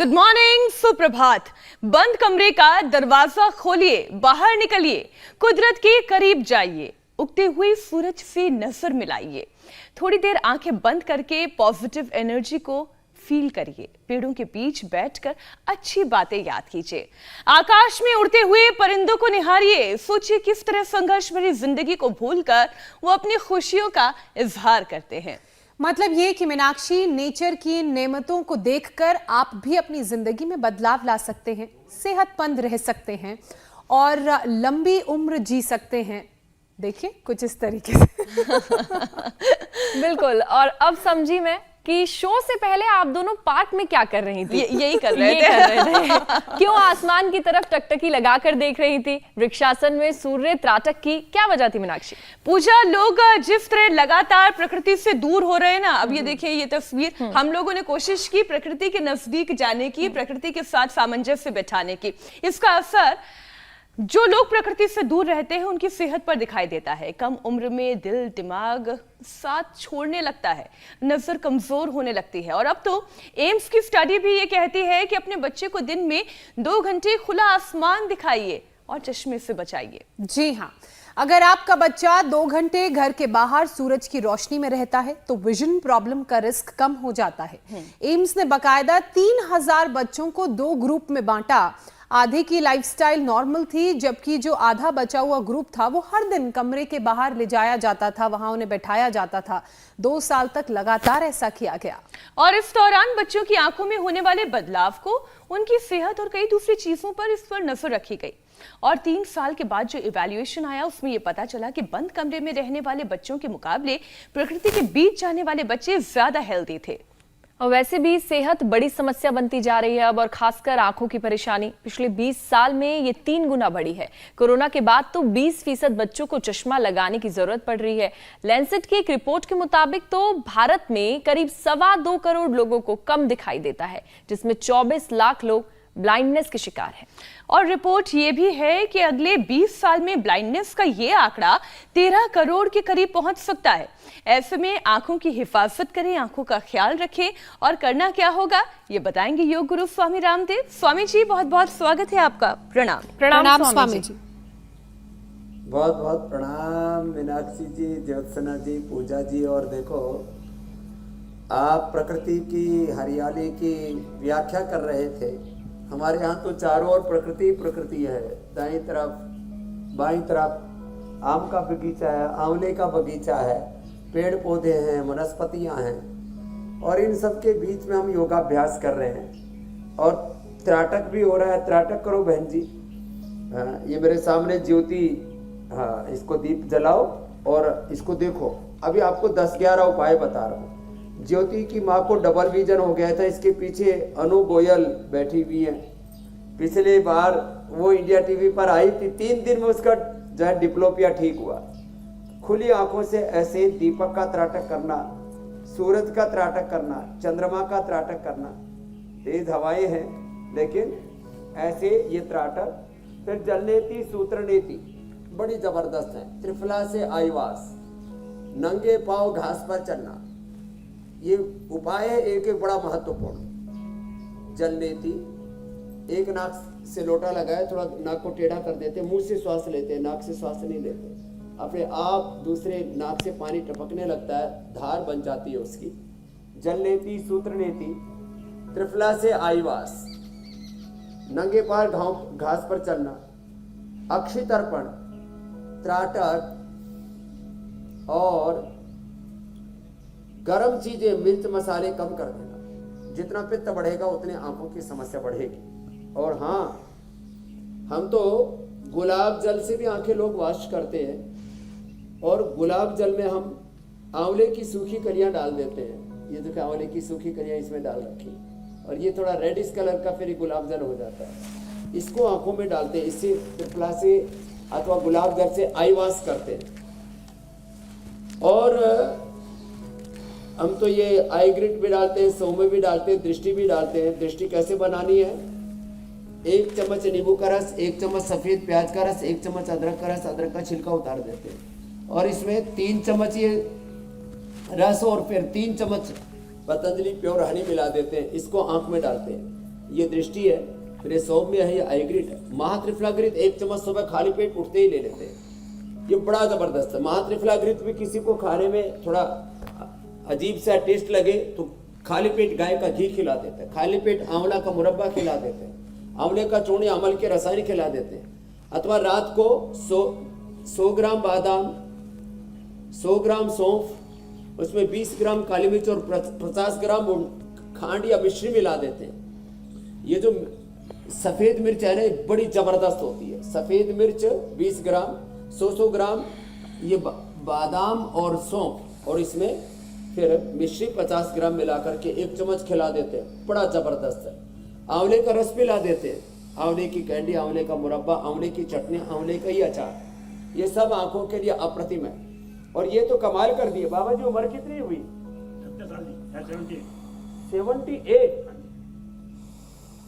Good morning, सुप्रभात। बंद कमरे का दरवाजा खोलिए, बाहर निकलिए, कुदरत के करीब जाइए, उगते हुए सूरज से नजर मिलाइए, थोड़ी देर आंखें बंद करके पॉजिटिव एनर्जी को फील करिए, पेड़ों के बीच बैठकर अच्छी बातें याद कीजिए, आकाश में उड़ते हुए परिंदों को निहारिए, सोचिए किस तरह संघर्ष भरी जिंदगी को भूलकर वो अपनी खुशियों का इजहार करते हैं। मतलब ये कि मीनाक्षी, नेचर की नेमतों को देखकर आप भी अपनी जिंदगी में बदलाव ला सकते हैं, सेहतमंद रह सकते हैं और लंबी उम्र जी सकते हैं। देखिए कुछ इस तरीके से। बिल्कुल। और अब समझी मैं कि शो से पहले आप दोनों पार्क में क्या कर रही थी? यही कर रहे थे। क्यों आसमान की तरफ टकटकी लगाकर देख रही थी? वृक्षासन में सूर्य त्राटक की क्या वजह थी मीनाक्षी? पूजा, लोग जिस तरह लगातार प्रकृति से दूर हो रहे हैं ना, अब ये देखिए ये तस्वीर, हम लोगों ने कोशिश की प्रकृति के नजदीक जाने की, प्रकृति के साथ सामंजस्य बिठाने की। इसका असर जो लोग प्रकृति से दूर रहते हैं उनकी सेहत पर दिखाई देता है। कम उम्र में दिल दिमाग साथ छोड़ने लगता है, नजर कमजोर होने लगती है। और अब तो एम्स की स्टडी भी ये कहती है कि अपने बच्चे को दिन में 2 घंटे खुला आसमान दिखाइए और चश्मे से बचाइए। जी हाँ, अगर आपका बच्चा 2 घंटे घर के बाहर सूरज की रोशनी में रहता है तो विजन प्रॉब्लम का रिस्क कम हो जाता है। एम्स ने बकायदा 3000 बच्चों को 2 ग्रुप में बांटा। आधे की लाइफस्टाइल नॉर्मल थी, जबकि जो आधा बचा हुआ ग्रुप था वो हर दिन कमरे के बाहर ले जाया जाता था, वहां उन्हें बैठाया जाता था। 2 साल तक लगातार ऐसा किया गया। और इस दौरान बच्चों की आंखों में होने वाले बदलाव को, उनकी सेहत और कई दूसरी चीजों पर इस पर नजर रखी गई। और 3 साल के बाद जो इवैल्यूएशन आया उसमें यह पता चला कि बंद कमरे में रहने वाले बच्चों के मुकाबले प्रकृति के बीच जाने वाले बच्चे ज्यादा हेल्दी थे। और वैसे भी सेहत बड़ी समस्या बनती जा रही है अब, और खासकर आंखों की परेशानी पिछले 20 साल में ये 3 गुना बढ़ी है। कोरोना के बाद तो 20% बच्चों को चश्मा लगाने की जरूरत पड़ रही है। लैंसेट की एक रिपोर्ट के मुताबिक तो भारत में करीब 2.25 करोड़ लोगों को कम दिखाई देता है, जिसमें 24 लाख लोग ब्लाइंडनेस के शिकार हैं। और रिपोर्ट ये भी है कि अगले 20 साल में ब्लाइंडनेस का ये आंकड़ा 13 करोड़ के करीब पहुंच सकता है। ऐसे में आंखों की हिफाजत करें, आंखों का ख्याल रखें, और करना क्या होगा ये बताएंगे योग गुरु स्वामी रामदेव। स्वामी जी, बहुत बहुत स्वागत है आपका। प्रणाम। प्रणाम स्वामी जी। बहुत बहुत प्रणाम मीनाक्षी जी, ज्योत्सना जी, पूजा जी। और देखो, आप प्रकृति की हरियाली की व्याख्या कर रहे थे। हमारे यहाँ तो चारों ओर प्रकृति प्रकृति है। दाईं तरफ बाईं तरफ आम का बगीचा है, आंवले का बगीचा है, पेड़ पौधे हैं, वनस्पतियाँ हैं, और इन सब के बीच में हम योगाभ्यास कर रहे हैं। और त्राटक भी हो रहा है। त्राटक करो बहन जी। हाँ, ये मेरे सामने ज्योति, हाँ, इसको दीप जलाओ और इसको देखो। अभी आपको 10-11 उपाय बता रहा हूँ। ज्योति की माँ को डबल विजन हो गया था, इसके पीछे अनु गोयल बैठी हुई है। पिछले बार वो इंडिया टीवी पर आई थी, 3 दिन में उसका जो है डिप्लोपिया ठीक हुआ। खुली आंखों से ऐसे दीपक का त्राटक करना, सूरज का त्राटक करना, चंद्रमा का त्राटक करना। तेज हवाएं हैं लेकिन ऐसे ये त्राटक। फिर जलनेति सूत्रनेति बड़ी जबरदस्त है। त्रिफला से आईवास, नंगे पांव घास पर चलना, ये उपाय है एक एक बड़ा महत्वपूर्ण। जलनेति, एक नाक से लोटा लगाए, थोड़ा नाक को टेढ़ा कर देते, मुंह से श्वास लेते, नाक से श्वास नहीं लेते, अपने आप दूसरे नाक से पानी टपकने लगता है, धार बन जाती है उसकी। जलनेति सूत्रनेति, त्रिफला से आईवास, नंगे पार घास पर चलना, अक्षितर्पण, त्राटक, और गरम चीजें, मिर्च मसाले कम कर देना। जितना पित्त बढ़ेगा उतने आंखों की समस्या बढ़ेगी। और हाँ, हम तो गुलाब जल से भी आंखें लोग वॉश करते हैं, और गुलाब जल में हम आंवले की सूखी कलियां डाल देते हैं। ये देखो, आंवले की सूखी कलियां इसमें डाल रखी, और ये थोड़ा रेडिश कलर का फिर गुलाब जल हो जाता है। इसको आंखों में डालते हैं, इससे त्रिफला से अथवा गुलाब जल से आई वॉश करते हैं। और हम तो ये आई ग्रिट भी डालते हैं, सौम्य भी डालते हैं, दृष्टि भी डालते हैं। दृष्टि कैसे बनानी है? 1 चम्मच नींबू का रस, 1 चम्मच सफ़ेद प्याज का रस, 1 चम्मच अदरक का रस, अदरक का छिलका उतार देते हैं, और इसमें 3 चम्मच ये रस और फिर 3 चम्मच पतंजलि प्योर हनी मिला देते हैं। इसको आंख में डालते हैं। ये दृष्टि है, फिर ये सौम्य है, ये आइग्रिट है। महात्रिफलाग्रित 1 चम्मच सुबह खाली पेट उठते ही ले लेते हैं, ये बड़ा जबरदस्त है। महात्रिफलाग्रित भी किसी को खाने में थोड़ा अजीब सा टेस्ट लगे तो खाली पेट गाय का घी खिला देते हैं, खाली पेट आंवला का मुरब्बा खिला देते हैं, आंवले का चूर्ण अमल के रसायन खिला देते हैं, अथवा रात को 100 ग्राम बादाम, 100 ग्राम सौंफ, उसमें 20 ग्राम काली मिर्च और 50 ग्राम खांड या मिश्री मिला देते हैं। ये जो सफेद मिर्च है ना, बड़ी जबरदस्त होती है। सफेद मिर्च 20 ग्राम, 100 ग्राम ये बादाम और सौंफ, और इसमें फिर मिश्री 50 ग्राम मिला करके 1 चम्मच खिला देते हैं, बड़ा जबरदस्त है। आंवले का रस पिला देते हैं, आंवले की कैंडी, आंवले का मुरब्बा, आंवले की चटनी, आंवले का ही अचार, ये सब आंखों के लिए अप्रतिम है। और ये तो कमाल कर दिए। बाबा जी उम्र कितनी हुई? 78।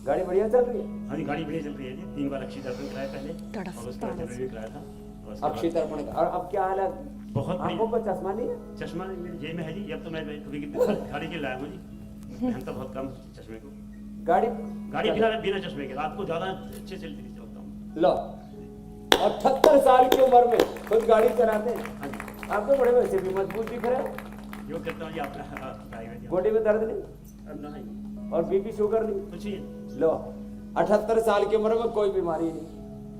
गाड़ी बढ़िया चल रही है? हाँ जी, गाड़ी बढ़िया चल रही है जी। 3 बार अक्षय तर्पण कराया पहले, और उसके बाद जनरल भी कराया था। और उसके अक्षय बाद तर्पण का। और अब क्या हाल है? बहुत आंखों पर चश्मा नहीं है? चश्मा मेरी जेब में है जी। अब तो मैं कभी गाड़ी के लाया हूँ जी, पहनता बहुत कम चश्मे को। गाड़ी बिना चश्मे के रात को ज्यादा अच्छे से चलता हूँ। लो, 78 साल की उम्र में खुद गाड़ी चलाते हैं। हाँ जी, आप तो बड़े वैसे भी मजबूत दिख रहे हैं। योग करता हूँ जी। आप बॉडी में दर्द नहीं अब ना ही और बीपी शुगर नहीं? कुछ ही लो, 78 साल की उम्र में कोई बीमारी नहीं।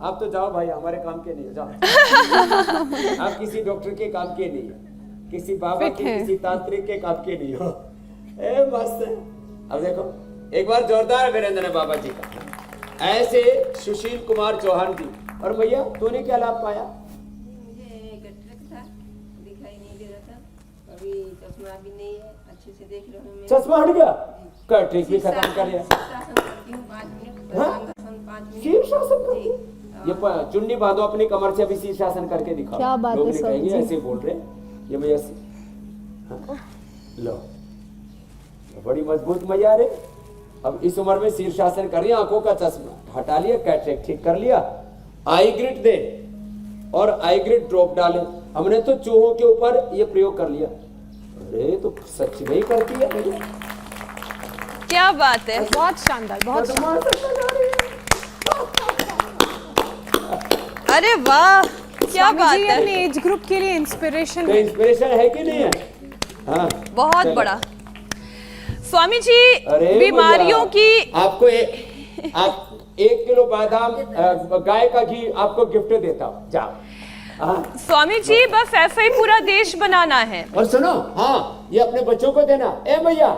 आप तो जाओ भाई, हमारे काम के नहीं हो, जाओ। आप किसी डॉक्टर के काम के नहीं हो, किसी बाबा के, किसी तांत्रिक के काम के नहीं हो। ए मस्त है। अब देखो, एक बार जोरदार अभिनंदन है बाबा जी का। ऐसे सुशील कुमार चौहान जी। और भैया तूने क्या लाभ पाया? मुझे गठरक था, दिखाई नहीं दे रहा था, अभी चश्मा भी नहीं है, अच्छे से देख रहा हूँ मैं। चश्मा हट गया? कटरिक भी खत्म कर लिया। शीर्षासन करती हूँ 5 मिनट, हाँ? भुजंगासन 5 मिनट। शीर्षासन करती जी। हूँ? ये चुन्नी बांधो अपनी कमर से, अभी शीर्षासन करके दिखाओ। क्या बात लोग है नहीं स्वामी कहेंगे जी। ऐसे बोल रहे ये भैया। हाँ? लो, बड़ी मजबूत मैया रे। अब इस उम्र में शीर्षासन कर रही है, आंखों का चश्मा हटा लिया, कैटरेक्ट ठीक कर लिया, आई ग्रिड दे और आई ग्रिड ड्रॉप डाले। हमने तो चूहों के ऊपर ये प्रयोग कर लिया। अरे तो सच में ही करती है भैया। क्या बात है। बहुत शानदार, बहुत शानदार। अरे वाह, क्या स्वामी बात जी है। अपने एज ग्रुप के लिए इंस्पिरेशन तो है। इंस्पिरेशन है कि नहीं है? हाँ, बहुत चलो। बड़ा। स्वामी जी अरे बीमारियों भैया, की आपको आप 1 किलो बादाम गाय का घी आपको गिफ्ट देता हूँ, जाओ। हाँ। स्वामी जी बस ऐसा ही पूरा देश बनाना है। और सुनो, हाँ, ये अपने बच्चों को देना। ए भैया,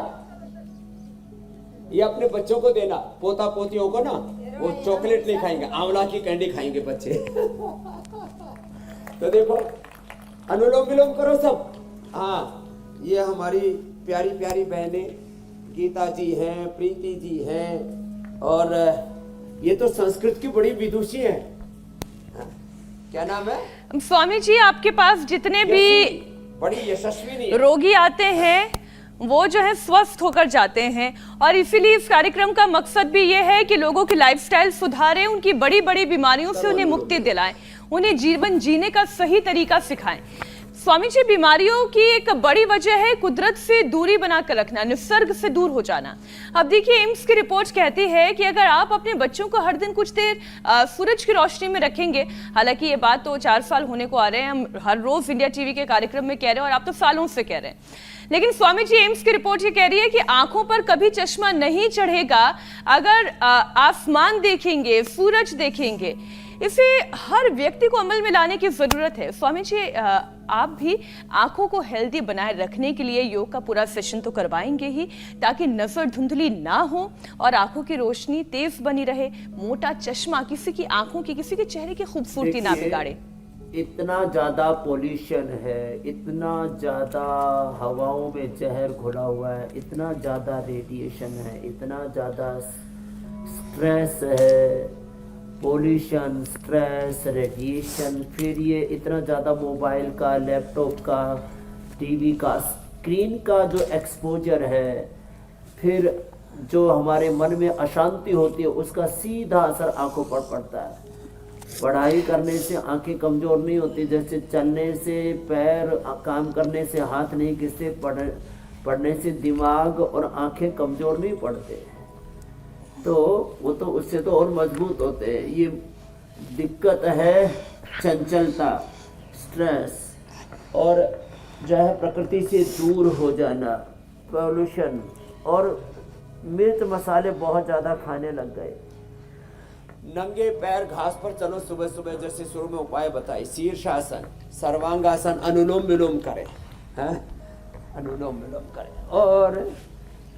ये अपने बच्चों को देना, पोता पोतियों को ना, वो चॉकलेट नहीं खाएंगे, आंवला की कैंडी खाएंगे बच्चे। तो देखो, अनुलोम विलोम करो सब। हाँ, ये हमारी प्यारी प्यारी बहनें गीता जी हैं, प्रीति जी हैं, और ये तो संस्कृत की बड़ी विदुषी हैं। हाँ, क्या नाम है? स्वामी जी आपके पास जितने भी बड़ी यशस्वी नहीं रोगी आते हैं वो जो है स्वस्थ होकर जाते हैं, और इसीलिए इस कार्यक्रम का मकसद भी ये है कि लोगों की लाइफस्टाइल सुधारें, उनकी बड़ी बड़ी बीमारियों से उन्हें मुक्ति दिलाएं, उन्हें जीवन जीने का सही तरीका सिखाएं। स्वामी जी बीमारियों की एक बड़ी वजह है कुदरत से दूरी बनाकर रखना, निसर्ग से दूर हो जाना। अब देखिए एम्स की रिपोर्ट कहती है कि अगर आप अपने बच्चों को हर दिन कुछ देर सूरज की रोशनी में रखेंगे, हालांकि ये बात तो 4 साल होने को आ रहे हैं, हम हर रोज इंडिया टीवी के कार्यक्रम में कह रहे हैं और आप तो सालों से कह रहे हैं, लेकिन स्वामी जी एम्स की रिपोर्ट ये कह रही है कि आंखों पर कभी चश्मा नहीं चढ़ेगा अगर आसमान देखेंगे, सूरज देखेंगे। इसे हर व्यक्ति को अमल में लाने की जरूरत है। स्वामी जी आप भी आंखों को हेल्दी बनाए रखने के लिए योग का पूरा सेशन तो करवाएंगे ही, ताकि नजर धुंधली ना हो और आंखों की रोशनी तेज बनी रहे, मोटा चश्मा किसी की आंखों की, किसी के चेहरे की खूबसूरती ना बिगाड़े। इतना ज्यादा पोल्यूशन है, इतना ज्यादा हवाओं में जहर घुला हुआ है, इतना ज्यादा रेडिएशन है, इतना ज्यादा स्ट्रेस है, पोल्यूशन, स्ट्रेस, रेडिएशन, फिर ये इतना ज़्यादा मोबाइल का, लैपटॉप का, टीवी का, स्क्रीन का जो एक्सपोजर है, फिर जो हमारे मन में अशांति होती है उसका सीधा असर आंखों पर पड़ता है। पढ़ाई करने से आंखें कमज़ोर नहीं होती, जैसे चलने से पैर, काम करने से हाथ नहीं खिंचते, पढ़ने से दिमाग और आंखें कमज़ोर नहीं पड़ते। तो वो तो उससे तो और मजबूत होते हैं। ये दिक्कत है चंचलता, स्ट्रेस और जो है प्रकृति से दूर हो जाना, पॉल्यूशन और मिर्च मसाले बहुत ज़्यादा खाने लग गए। नंगे पैर घास पर चलो सुबह सुबह, जैसे शुरू में उपाय बताए, शीर्षासन, सर्वांगासन, अनुलोम विलोम करें, हैं? अनुलोम विलोम करें। और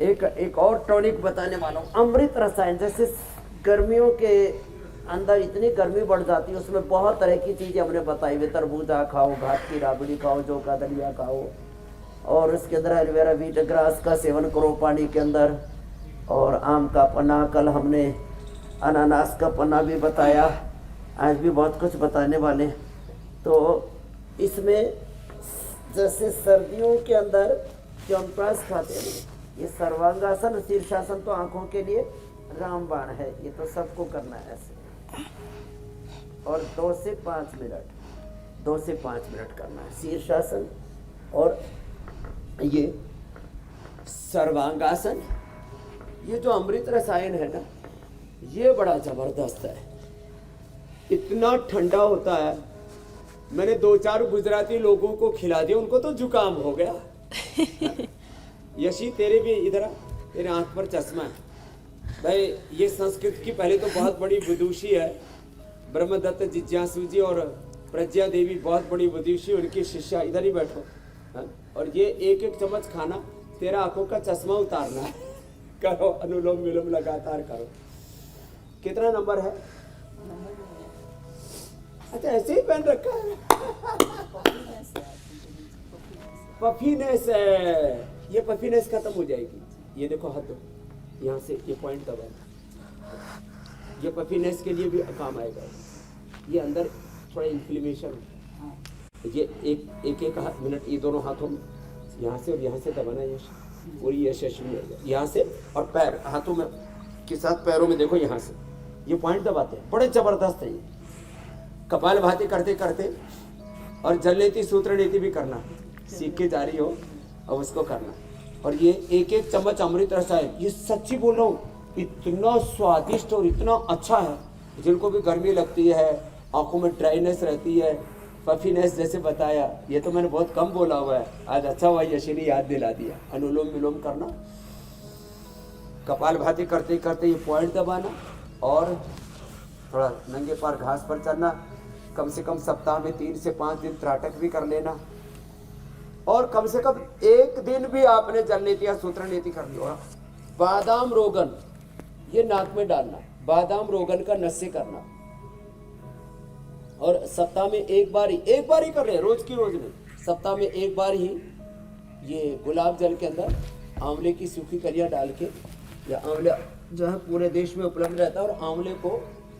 एक और टॉनिक बताने वाला हूँ, अमृत रसायन। जैसे गर्मियों के अंदर इतनी गर्मी बढ़ जाती है, उसमें बहुत तरह की चीज़ें हमने बताई हुई, तरबूजा खाओ, घाट की राबड़ी खाओ, जौ का दलिया खाओ, और उसके अंदर एलोवेरा वीट ग्रास का सेवन करो पानी के अंदर, और आम का पन्ना, कल हमने अनानास का पन्ना भी बताया, आज भी बहुत कुछ बताने वाले। तो इसमें जैसे सर्दियों के अंदर च्यवनप्राश खाते हैं, ये सर्वांगासन, शीर्षासन तो आंखों के लिए रामबाण है, ये तो सबको करना है ऐसे। और 2 से 5 मिनट करना है शीर्षासन। और ये सर्वांगासन, ये जो अमृत रसायन है ना, ये बड़ा जबरदस्त है, इतना ठंडा होता है। मैंने 2-4 गुजराती लोगों को खिला दिया, उनको तो जुकाम हो गया। यशी तेरे भी इधर आ, तेरे आंख पर चश्मा है भाई। ये संस्कृत की पहले तो बहुत बड़ी विदुषी है, ब्रह्मदत्त जिज्ञासु जी और प्रज्ञा देवी बहुत बड़ी विदुषी, उनकी शिष्या। इधर ही बैठो, हाँ? और ये 1-1 चम्मच खाना, तेरा आंखों का चश्मा उतारना है। करो अनुलोम विलोम लगातार करो। कितना नंबर है? अच्छा, ऐसे ही पहन रखा है। पफीनेस है, ये पफीनेस खत्म हो जाएगी। ये देखो हाथ, यहाँ से ये पॉइंट दबाना, ये पफीनेस के लिए भी काम आएगा। ये अंदर थोड़ा इन्फ्लेमेशन, ये एक मिनट, ये दोनों हाथों में यहाँ से और यहाँ से दबाना, ये पूरी यशस्वी हो जाए। यहाँ से और पैर, हाथों में के साथ पैरों में देखो, यहाँ से ये पॉइंट दबाते हैं, बड़े जबरदस्त है ये। कपालभाति करते करते और जलनेति सूत्र नीति भी करना, सीख के जा रही हो और उसको करना। और ये 1-1 चम्मच अमृत रसायन, ये सच्ची बोल रहा हूँ, इतना स्वादिष्ट और इतना अच्छा है। जिनको भी गर्मी लगती है, आंखों में ड्राइनेस रहती है, पफीनेस जैसे बताया, ये तो मैंने बहुत कम बोला हुआ है, आज अच्छा हुआ यशी ने याद दिला दिया। अनुलोम विलोम करना, कपालभाति करते करते ये पॉइंट दबाना, और थोड़ा नंगे पैर घास पर चलना, कम से कम सप्ताह में 3 से 5 दिन त्राटक भी कर लेना, और कम से कम 1 दिन भी आपने जल नीति या सूत्र नीति कर लिया। बादाम रोगन, ये नाक में डालना, बादाम रोगन का नस्य करना, और सप्ताह में एक बार ही कर रहे हैं, रोज की रोज नहीं, सप्ताह में 1 बार ही ये गुलाब जल के अंदर आंवले की सूखी कलियां डाल के, या आंवला जो है पूरे देश में उपलब्ध रहता है, और आंवले को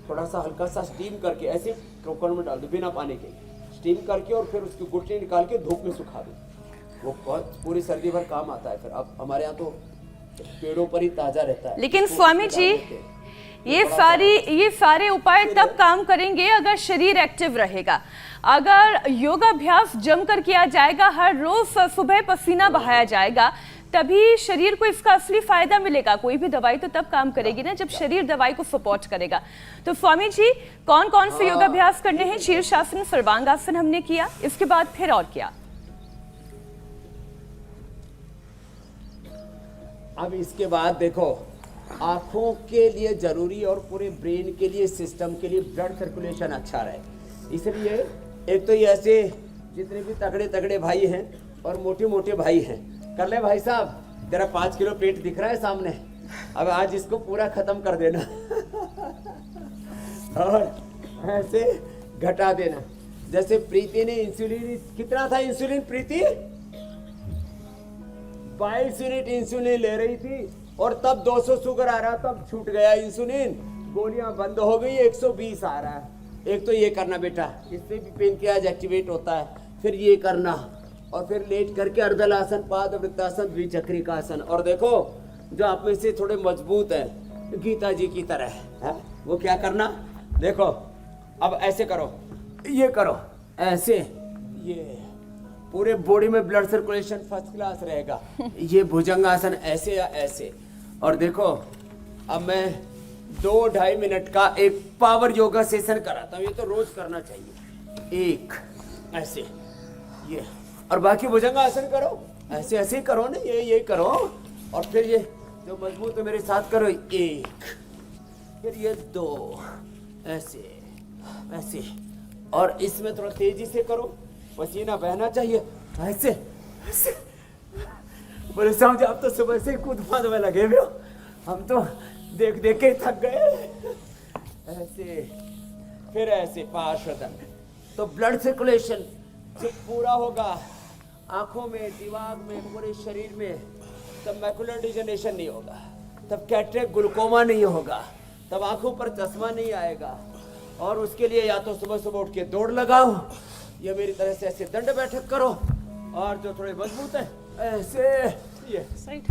थोड़ा सा हल्का सा स्टीम करके ऐसे कुकर में डाल दो बिना पानी के, स्टीम करके, और फिर उसकी गुठली निकाल के धूप में सुखा दो। वो बहुत पूरी सर्दी भर काम आता है। फिर अब हमारे यहाँ तो पेड़ों पर ही ताजा रहता है। लेकिन स्वामी जी, ये सारे उपाय तब काम करेंगे अगर शरीर एक्टिव रहेगा, अगर योगाभ्यास जमकर किया जाएगा, हर रोज सुबह पसीना बहाया जाएगा, तभी शरीर को इसका असली फायदा मिलेगा। कोई भी दवाई तो तब काम करेगी ना जब शरीर दवाई को सपोर्ट करेगा। तो स्वामी जी, कौन कौन से योगाभ्यास करने हैं? शीर्षासन, सर्वांगासन हमने किया, इसके बाद फिर और क्या? अब इसके बाद देखो, आंखों के लिए जरूरी और पूरे ब्रेन के लिए, सिस्टम के लिए ब्लड सर्कुलेशन अच्छा रहे, इसलिए एक तो ये ऐसे जितने भी तगड़े तगड़े भाई हैं और मोटे मोटे भाई हैं, कर ले भाई साहब, तेरा 5 किलो पेट दिख रहा है सामने, अब आज इसको पूरा खत्म कर देना और ऐसे घटा देना। जैसे प्रीति ने इंसुलिन, कितना था इंसुलिन प्रीति? 22 यूनिट इंसुलिन ले रही थी, और तब 200 शुगर आ रहा, तब छूट गया इंसुलिन, गोलियां बंद हो गई, 120 आ रहा है। एक तो ये करना बेटा, इससे भी पेनक्रियाज एक्टिवेट होता है। फिर ये करना, और फिर लेट करके अर्धलासन, पाद वृत्तासन, द्विचक्रिकासन। और देखो, जो आप में से थोड़े मजबूत हैं, गीता जी की तरह है, वो क्या करना, देखो अब ऐसे करो, ये करो ऐसे, ये पूरे बॉडी में ब्लड सर्कुलेशन फर्स्ट क्लास रहेगा। ये भुजंगासन ऐसे या ऐसे। और देखो, अब मैं 2-2.5 मिनट का एक पावर योगा सेशन कराता हूँ। ये तो रोज करना चाहिए। एक ऐसे ये, और बाकी भुजंगासन करो, ऐसे ऐसे करो ना, ये करो, और फिर ये जो मजबूत है मेरे साथ करो। एक, फिर ये 2, ऐसे ऐसे, और इसमें थोड़ा तेजी से करो, पसीना बहना चाहिए। ऐसे ऐसे। बोले साहब जी आप तो सुबह से कूद फाद में लगे हुए हो, हम तो देख देख के थक गए। ऐसे, फिर ऐसे पार्श्वदंड, तो ब्लड सर्कुलेशन जब पूरा होगा आंखों में, दिमाग में, पूरे शरीर में, तब मैकुलर डिजनरेशन नहीं होगा, तब कैटरेक्ट ग्लूकोमा नहीं होगा, तब आंखों पर चश्मा नहीं आएगा। और उसके लिए या तो सुबह सुबह उठ के दौड़ लगाओ, या मेरी तरह से ऐसे दंड बैठक करो, और जो थोड़े मजबूत है ऐसे, ये ऐसे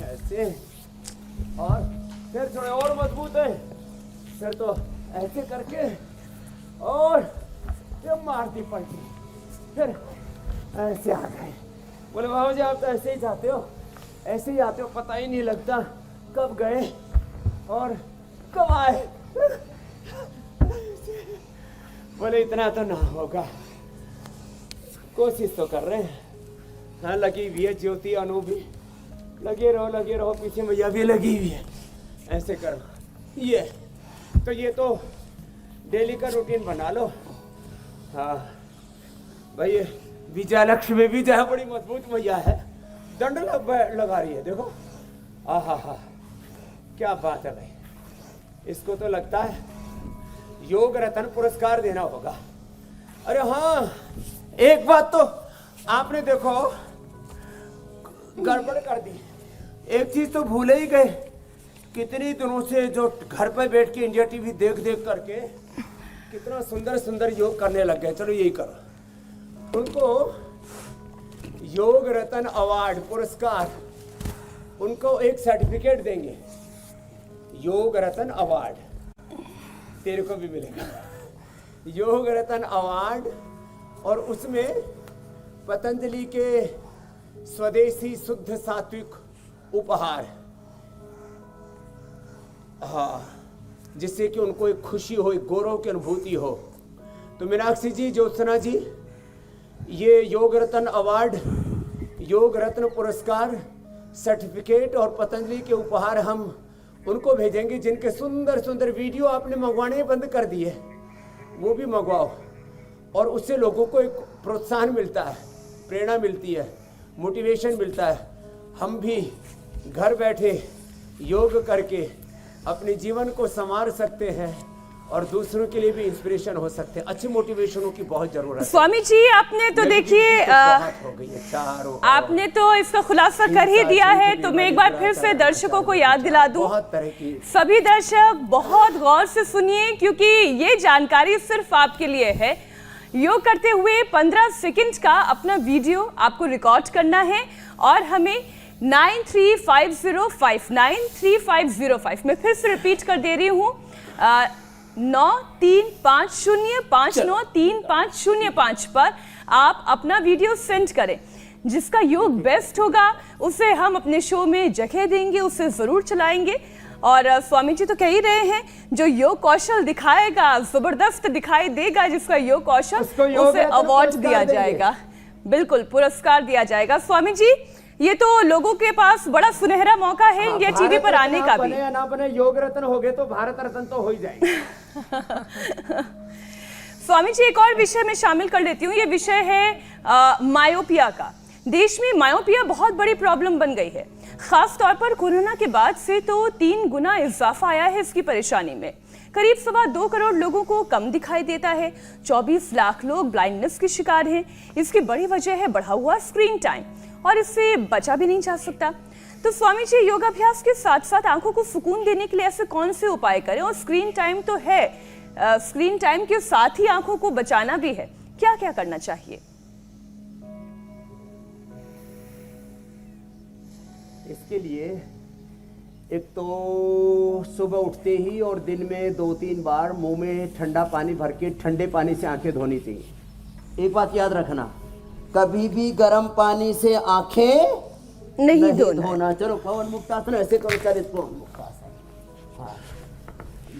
ऐसे, और फिर थोड़े और मजबूत है, फिर तो ऐसे करके, और फिर मार दी पलटी, फिर ऐसे आ गए। बोले बाबा जी आप तो ऐसे ही जाते हो, ऐसे ही आते हो, पता ही नहीं लगता कब गए और कब आए। बोले इतना तो ना होगा, कोशिश तो कर रहे हैं। हाँ लगी हुई है ज्योति, अनु भी लगे रहो, पीछे मैया भी लगी हुई है। ऐसे करो ये, तो ये तो डेली का रूटीन बना लो। हाँ भाई विजया लक्ष्मी भी जहाँ बड़ी मजबूत मैया है, दंड लगा रही है, देखो। हा क्या बात है भाई, इसको तो लगता है योग रत्न पुरस्कार देना होगा। अरे हाँ एक बात तो आपने देखो गड़बड़ कर दी, एक चीज तो भूले ही गए, कितनी दिनों से जो घर पर बैठ के इंडिया टीवी देख देख करके कितना सुंदर सुंदर योग करने लग गए। चलो यही करो, उनको योग रत्न अवार्ड पुरस्कार, उनको एक सर्टिफिकेट देंगे, योग रत्न अवार्ड तेरे को भी मिलेगा, योग रत्न अवार्ड। और उसमें पतंजलि के स्वदेशी शुद्ध सात्विक उपहार, हाँ, जिससे कि उनको एक खुशी हो, एक गौरव की अनुभूति हो। तो मीनाक्षी जी, ज्योत्सना जी, ये योग रत्न अवार्ड, योग रत्न पुरस्कार, सर्टिफिकेट और पतंजलि के उपहार हम उनको भेजेंगे जिनके सुंदर सुंदर वीडियो आपने मंगवाने बंद कर दिए, वो भी मंगवाओ। और उससे लोगों को एक प्रोत्साहन मिलता है, प्रेरणा मिलती है, मोटिवेशन मिलता है। हम भी घर बैठे योग करके अपने जीवन को संवार सकते हैं और दूसरों के लिए भी इंस्पिरेशन हो सकते हैं। अच्छी मोटिवेशनों की बहुत जरूरत है। स्वामी जी आपने तो देखिए आपने तो इसका खुलासा कर ही दिया है, तो मैं एक बार फिर से दर्शकों को याद दिला दूं, बहुत तरह की, सभी दर्शक बहुत गौर से सुनिए क्योंकि ये जानकारी सिर्फ आपके लिए है। योग करते हुए 15 सेकंड का अपना वीडियो आपको रिकॉर्ड करना है और हमें 9350593505, मैं फिर से रिपीट कर दे रही हूँ, 9350593505 पर आप अपना वीडियो सेंड करें। जिसका योग बेस्ट होगा उसे हम अपने शो में जगह देंगे, उसे जरूर चलाएंगे। और स्वामी जी तो कह ही रहे हैं, जो योग कौशल दिखाएगा, जबरदस्त दिखाई देगा जिसका योग कौशल, उसे अवार्ड दिया जाएगा, बिल्कुल पुरस्कार दिया जाएगा। स्वामी जी ये तो लोगों के पास बड़ा सुनहरा मौका है इंडिया टीवी पर आने का भी। बने या ना बने, योग रत्न हो गए तो भारत रत्न तो हो ही जाएगा। स्वामी जी एक और विषय में शामिल कर लेती हूँ, ये विषय है मायोपिया का। देश में मायोपिया बहुत बड़ी प्रॉब्लम बन गई है, खास तौर पर कोरोना के बाद से तो 3 गुना इजाफा आया है इसकी परेशानी में। करीब 2.25 करोड़ लोगों को कम दिखाई देता है, 24 लाख लोग ब्लाइंडनेस के शिकार हैं। इसकी बड़ी वजह है बढ़ा हुआ स्क्रीन टाइम और इससे बचा भी नहीं जा सकता। तो स्वामी जी योगाभ्यास के साथ साथ आंखों को सुकून देने के लिए ऐसे कौन से उपाय करें? और स्क्रीन टाइम तो है, स्क्रीन टाइम के साथ ही आंखों को बचाना भी है, क्या क्या करना चाहिए? इसके लिए एक तो सुबह उठते ही और दिन में 2-3 बार मुंह में ठंडा पानी भर के ठंडे पानी से आंखें धोनी चाहिए। एक बात याद रखना, कभी भी गर्म पानी से आंखें नहीं धोना। चलो पवन मुक्तासन ऐसे करो, सर इसको मुक्तासन हाँ,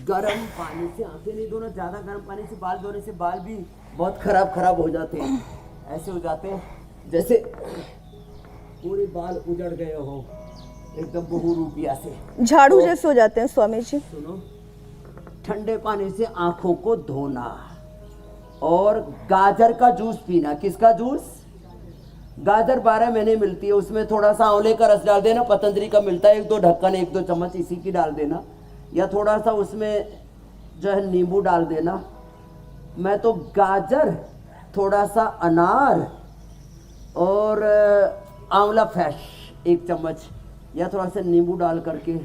गर्म पानी से आंखें नहीं धोना, ज्यादा गर्म पानी से बाल धोने से बाल भी बहुत खराब हो जाते हैं। ऐसे हो जाते हैं जैसे पूरे बाल उजड़ गए हो एकदम बहुरूपिया से, झाड़ू जैसे हो जाते हैं स्वामी जी। सुनो, ठंडे पानी से आंखों को धोना और गाजर का जूस पीना। किसका जूस? गाजर 12 महीने मिलती है, उसमें थोड़ा सा आंवले का रस डाल देना, पतंजलि का मिलता है, 1-2 ढक्कन 1-2 चम्मच इसी की डाल देना, या थोड़ा सा उसमें जो है नींबू डाल देना। मैं तो गाजर, थोड़ा सा अनार और आंवला फ्रेश 1 चम्मच या थोड़ा सा नींबू डाल करके,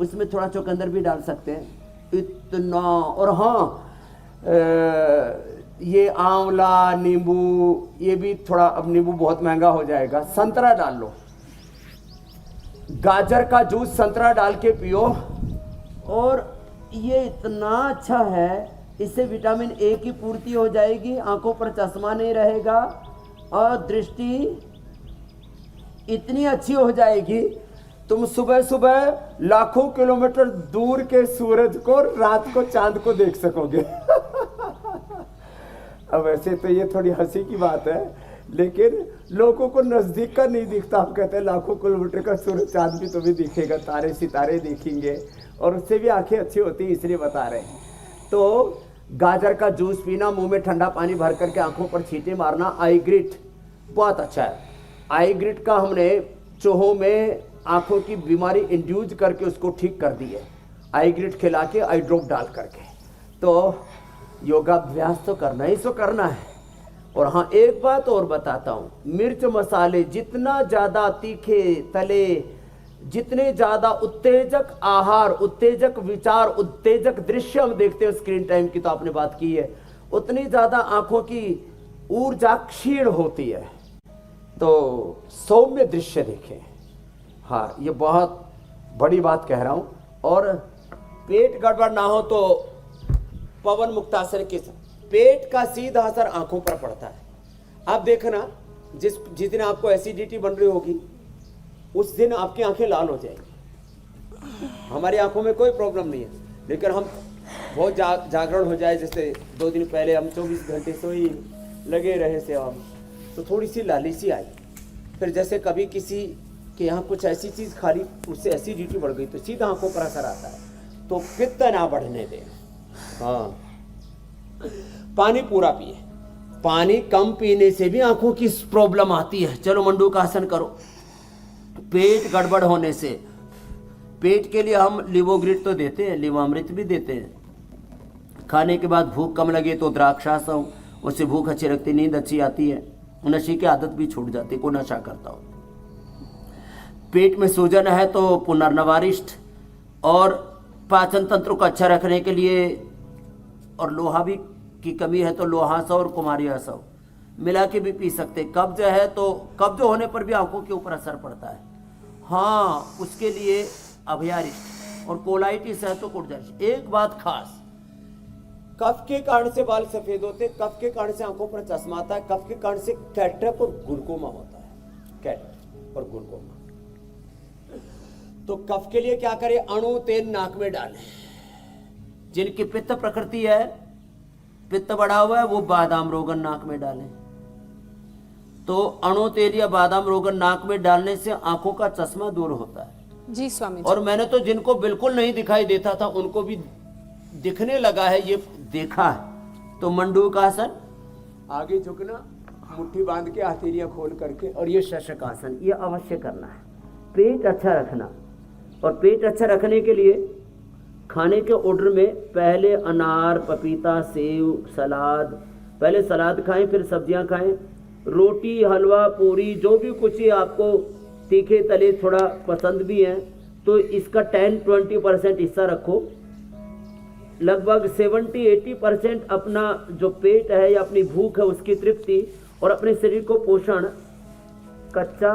उसमें थोड़ा चुकंदर भी डाल सकते हैं, इतना। और हाँ, ये आंवला नींबू, ये भी थोड़ा, अब नींबू बहुत महंगा हो जाएगा, संतरा डाल लो, गाजर का जूस संतरा डाल के पियो, और ये इतना अच्छा है, इससे विटामिन ए की पूर्ति हो जाएगी, आंखों पर चश्मा नहीं रहेगा और दृष्टि इतनी अच्छी हो जाएगी, तुम सुबह सुबह लाखों किलोमीटर दूर के सूरज को, रात को चांद को देख सकोगे। अब वैसे तो ये थोड़ी हंसी की बात है, लेकिन लोगों को नज़दीक का नहीं दिखता। हम कहते हैं लाखों किलोमीटर का सूरज चांद भी तुम्हें दिखेगा, तारे सितारे दिखेंगे, और उससे भी आंखें अच्छी होती है, इसलिए बता रहे हैं। तो गाजर का जूस पीना, मुंह में ठंडा पानी भर करके आंखों पर छींटे मारना। आई ग्रिट बहुत अच्छा है। आई ग्रिट का हमने चूहों में आंखों की बीमारी इंड्यूज करके उसको ठीक कर दी है, आई ग्रिट खिला के, आई ड्रॉप डाल करके। तो योगाभ्यास तो करना ही सो करना है। और हाँ, एक बात और बताता हूँ, मिर्च मसाले जितना ज़्यादा तीखे तले, जितने ज़्यादा उत्तेजक आहार, उत्तेजक विचार, उत्तेजक दृश्य हम देखते हैं, स्क्रीन टाइम की तो आपने बात की है, उतनी ज़्यादा आंखों की ऊर्जा क्षीण होती है। तो सौम्य दृश्य देखें। हाँ, ये बहुत बड़ी बात कह रहा हूँ। और पेट गड़बड़ ना हो तो पवन मुक्तासन के पेट का सीधा असर आंखों पर पड़ता है। आप देखना, जिस दिन आपको एसिडिटी बन रही होगी, उस दिन आपकी आंखें लाल हो जाएंगी। हमारी आंखों में कोई प्रॉब्लम नहीं है, लेकिन हम बहुत जागरण हो जाए, जैसे 2 दिन पहले हम 24 घंटे सोई लगे रहे से, हम तो थोड़ी सी लाली सी आई। फिर जैसे कभी किसी के यहाँ कुछ ऐसी चीज़ खा ली, उससे एसिडिटी बढ़ गई, तो सीधा आंखों पर असर आता है। तो पित्त ना बढ़ने दें। हाँ, पानी पूरा पिए। पानी कम पीने से भी आंखों की प्रॉब्लम आती है। चलो मंडूकासन करो। पेट गड़बड़ होने से, पेट के लिए हम लिवोग्रिड तो देते हैं, लिवामृत भी देते हैं। खाने के बाद भूख कम लगे तो द्राक्षासन, उससे भूख अच्छी लगती, नींद अच्छी आती है, नशे की आदत भी छूट जाती है, को नशा करता हो। पेट में सूजन है तो पुनर्नवारिष्ठ, और पाचन तंत्र को अच्छा रखने के लिए, और लोहा भी की कमी है तो लोहासव और कुमारियासव मिला के भी पी सकते। कब्ज है तो कब्ज होने पर भी आंखों के ऊपर असर पड़ता है। हाँ, उसके लिए अभयारिष्ट, और कोलाइटिस है तो कुर्जारिष्ट। एक बात खास, कफ के कारण से बाल सफेद होते हैं, कफ के कारण से आंखों पर चश्मा आता है, कफ के कारण से कैटरेक्ट और ग्लूकोमा होता है, कैटरेक्ट और ग्लूकोमा। तो कफ के लिए क्या करें? अणु तेल नाक में डालें। जिनकी पित्त प्रकृति है, पित्त बढ़ा हुआ है, वो बादाम रोगन नाक में डालें। तो अणु तेल या बादाम रोगन नाक में डालने से आंखों का चश्मा दूर होता है। जी स्वामी जी। और मैंने तो जिनको बिल्कुल नहीं दिखाई देता था, उनको भी दिखने लगा है, ये देखा है। तो मंडूकासन, आगे झुकना, मुट्ठी बांध के हथेलियां खोल करके, और ये शशकासन, ये अवश्य करना है। पेट अच्छा रखना, और पेट अच्छा रखने के लिए खाने के ऑर्डर में पहले अनार, पपीता, सेव, सलाद, पहले सलाद खाएं, फिर सब्जियां खाएं, रोटी, हलवा, पूरी, जो भी कुछ ही आपको तीखे तले थोड़ा पसंद भी हैं, तो इसका 10-20% हिस्सा रखो। लगभग 70-80% अपना जो पेट है या अपनी भूख है उसकी तृप्ति, और अपने शरीर को पोषण कच्चा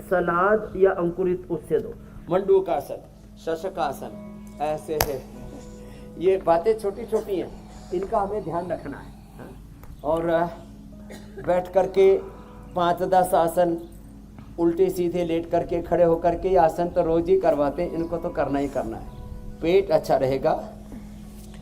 सलाद या अंकुरित उससे दो। मंडूकासन, शशकासन, ऐसे है। ये बातें छोटी छोटी हैं, इनका हमें ध्यान रखना है। और बैठ करके 5-10 आसन, उल्टे सीधे लेट करके, खड़े होकर के आसन तो रोज ही करवाते हैं, इनको तो करना ही करना है। पेट अच्छा रहेगा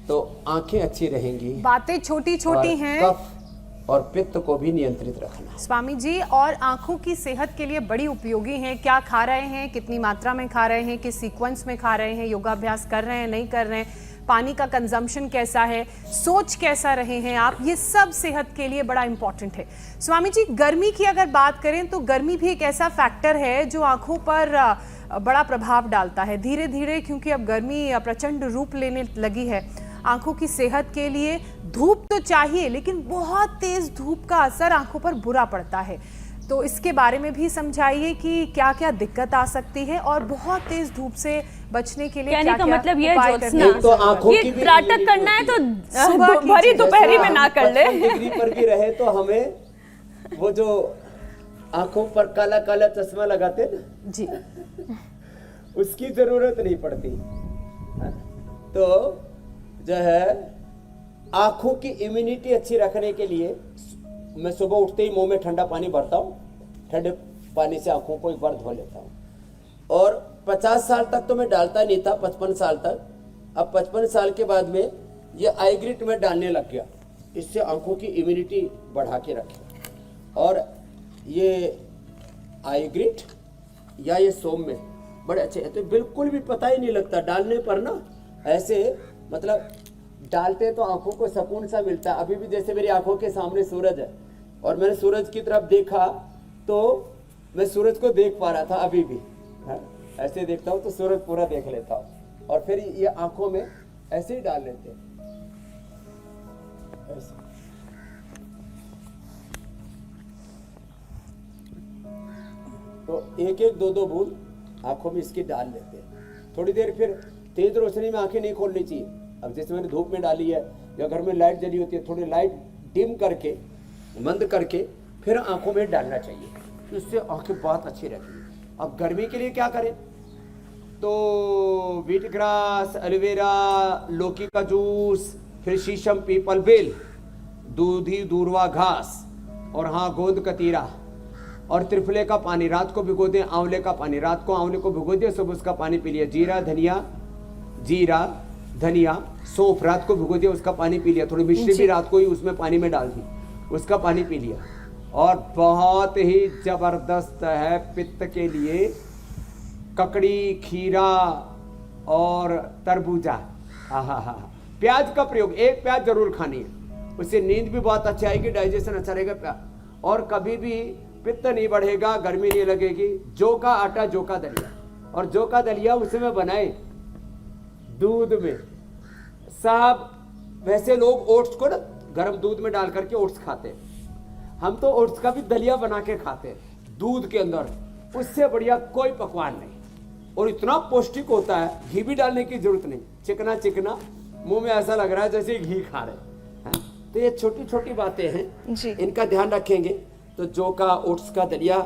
तो आंखें अच्छी रहेंगी, बातें छोटी छोटी और हैं कफ और पित्त को भी नियंत्रित रखना। स्वामी जी, और आंखों की सेहत के लिए बड़ी उपयोगी हैं। क्या खा रहे हैं, कितनी मात्रा में खा रहे हैं, किस सीक्वेंस में खा रहे हैं, योगाभ्यास कर रहे हैं, नहीं कर रहे हैं, पानी का कंजम्पशन कैसा है, सोच कैसा रहे हैं आप, ये सब सेहत के लिए बड़ा इंपॉर्टेंट है। स्वामी जी, गर्मी की अगर बात करें तो गर्मी भी एक ऐसा फैक्टर है जो आंखों पर बड़ा प्रभाव डालता है धीरे धीरे, क्योंकि अब गर्मी प्रचंड रूप लेने लगी है। आंखों की सेहत के लिए धूप तो चाहिए, लेकिन बहुत तेज धूप का असर आंखों पर बुरा पड़ता है। तो इसके बारे में भी समझाइए कि क्या क्या दिक्कत आ सकती है और बहुत तेज धूप से बचने के लिए कहने का क्या-क्या मतलब ये उपाय ज्योत्सना, करने एक तो आंखों ये की भी त्राटक करना है तो सुबह भरी कीजिए। दोपहरी में ना कर ले। 55 डिग्री पर भी रहे तो हमें वो जो आंखों पर काला काला चश्मा लगाते हैं ना, जी, उसकी जरूरत नहीं पड़ती। तो जो है आंखों की इम्यूनिटी अच्छी रखने के लिए मैं सुबह उठते ही मुंह में ठंडा पानी भरता हूँ, ठंडे पानी से आंखों को एक बार धो लेता हूँ। और 50 साल तक तो मैं डालता नहीं था, 55 साल तक। अब 55 साल के बाद में ये आई ग्रिट में डालने लग गया, इससे आंखों की इम्यूनिटी बढ़ा के रखे। और ये आई ग्रिट या ये सोम में बड़े अच्छे हैं, तो बिल्कुल भी पता ही नहीं लगता डालने पर ना, ऐसे मतलब डालते तो आंखों को सुकून सा मिलता है। अभी भी जैसे मेरी आंखों के सामने सूरज है और मैंने सूरज की तरफ देखा तो मैं सूरज को देख पा रहा था, अभी भी ऐसे देखता हूँ तो सूरज पूरा देख लेता हूँ। और फिर ये आंखों में ऐसे ही डाल लेते हैं, ऐसे। तो एक एक दो दो बूंद आंखों में इसकी डाल लेते हैं थोड़ी देर। फिर तेज रोशनी में आंखें नहीं खोलनी चाहिए। अब जैसे मैंने धूप में डाली है या घर में लाइट जली होती है, थोड़ी लाइट डिम करके बंद करके फिर आंखों में डालना चाहिए, इससे आंखें बहुत अच्छी रहती है। अब गर्मी के लिए क्या करें, तो व्हीट ग्रास, एलोवेरा, लौकी का जूस, फिर शीशम, पीपल, बेल, दूधी दूरवा घास, और हाँ गोंद कतीरा और त्रिफले का पानी रात को भिगो दें। आंवले का पानी रात को आंवले को भिगो दिया, सुबह उसका पानी पी लिया। जीरा धनिया सौंफ रात को भिगो दिया, उसका पानी पी लिया। थोड़ी मिश्री भी रात को ही उसमें पानी में डाल दी, उसका पानी पी लिया। और बहुत ही जबरदस्त है पित्त के लिए ककड़ी, खीरा और तरबूजा। हा। प्याज का प्रयोग, एक प्याज जरूर खानी है, उससे नींद भी बहुत अच्छी आएगी, डाइजेशन अच्छा रहेगा। और कभी भी पित्त नहीं बढ़ेगा, गर्मी नहीं लगेगी। जौ का आटा, जौ का दलिया, और जौ का दलिया उसमें बनाए दूध में। साहब वैसे लोग ओट्स को ना गर्म दूध में डाल करके ओट्स खाते हैं, हम तो ओट्स का भी दलिया बना के खाते हैं दूध के अंदर। उससे बढ़िया कोई पकवान नहीं, और इतना पौष्टिक होता है, घी भी डालने की जरूरत नहीं। चिकना चिकना मुंह में ऐसा लग रहा है जैसे घी खा रहे हैं। तो ये छोटी छोटी बातें हैं जी। इनका ध्यान रखेंगे तो जौ का, ओट्स का दलिया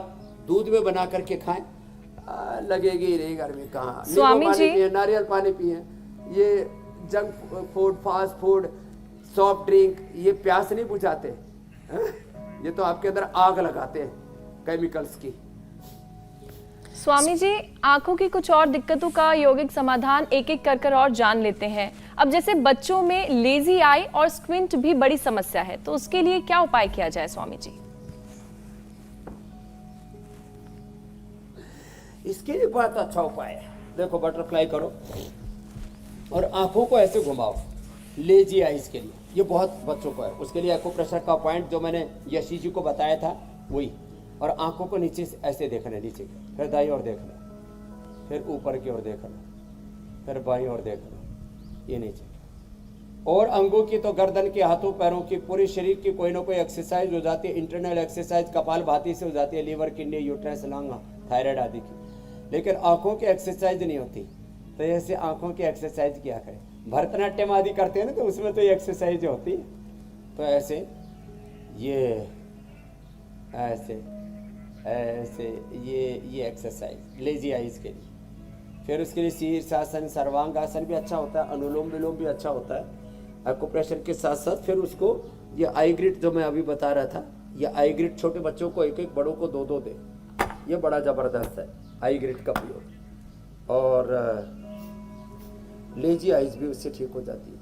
दूध में बना करके खाएं, लगेगी नहीं गर्मी। कहाँ स्वामी जी, नारियल पानी पिए। ये junk food, fast food, soft drink, ये प्यास नहीं बुझाते, ये तो आपके अंदर आग लगाते हैं केमिकल्स की। स्वामी जी, आंखों की कुछ और दिक्कतों का यौगिक समाधान एक एक कर और जान लेते हैं। अब जैसे बच्चों में लेजी आई और स्क्विंट भी बड़ी समस्या है, तो उसके लिए क्या उपाय किया जाए स्वामी जी? इसके लिए बहुत अच्छा उपाय है। देखो, बटरफ्लाई करो और आंखों को ऐसे घुमाओ, लेजी आइज के लिए। ये बहुत बच्चों को है, उसके लिए एक्यूप्रेशर का पॉइंट जो मैंने यशी जी को बताया था वही। और आंखों को नीचे से ऐसे देखना, नीचे फिर दाईं ओर देखना, फिर ऊपर की ओर देखना, फिर बाईं ओर देखना, ये नीचे। और अंगों की तो गर्दन के, हाथों पैरों की, पूरे शरीर की कोई ना कोई एक्सरसाइज हो जाती है। इंटरनल एक्सरसाइज कपालभाति से हो जाती है, liver, kidney, uterus, lung, thyroid आदि की। लेकिन आंखों की एक्सरसाइज नहीं होती, तो ऐसे आंखों की एक्सरसाइज किया करें। भरतनाट्यम आदि करते हैं ना, तो उसमें तो ये एक्सरसाइज होती है। तो ऐसे ये ऐसे ऐसे ये एक्सरसाइज लेजी आइज के लिए। फिर उसके लिए शीर्षासन, सर्वांगासन भी अच्छा होता है, अनुलोम विलोम भी अच्छा होता है एक्यूप्रेशर के साथ साथ। फिर उसको ये आई ग्रिट जो मैं अभी बता रहा था, ये आई ग्रिट छोटे बच्चों को एक एक, बड़ों को दो दो दे, ये बड़ा ज़बरदस्त है आई ग्रिट का प्रयोग। और लेजी आइज भी उससे ठीक हो जाती है।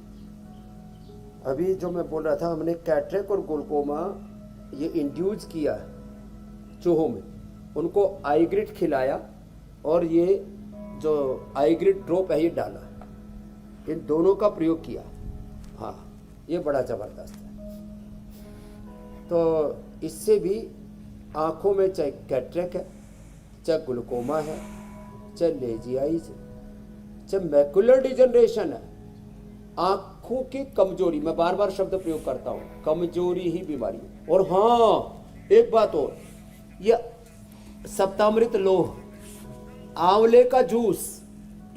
अभी जो मैं बोल रहा था, हमने कैटरेक्ट और ग्लूकोमा ये इंड्यूस किया चूहों में, उनको आईग्रिड खिलाया और ये जो आईग्रिड ड्रॉप है ये डाला, इन दोनों का प्रयोग किया। हाँ, ये बड़ा ज़बरदस्त है। तो इससे भी आँखों में चाहे कैटरेक्ट है, चाहे ग्लूकोमा है, चाहे लेजी आइज है, चाहे मैकुलर डिजनरेशन है, आँखों की कमजोरी, मैं बार बार शब्द प्रयोग करता हूँ, कमजोरी ही बीमारी है। और हाँ, एक बात और, ये सप्तामृत लोह, आंवले का जूस,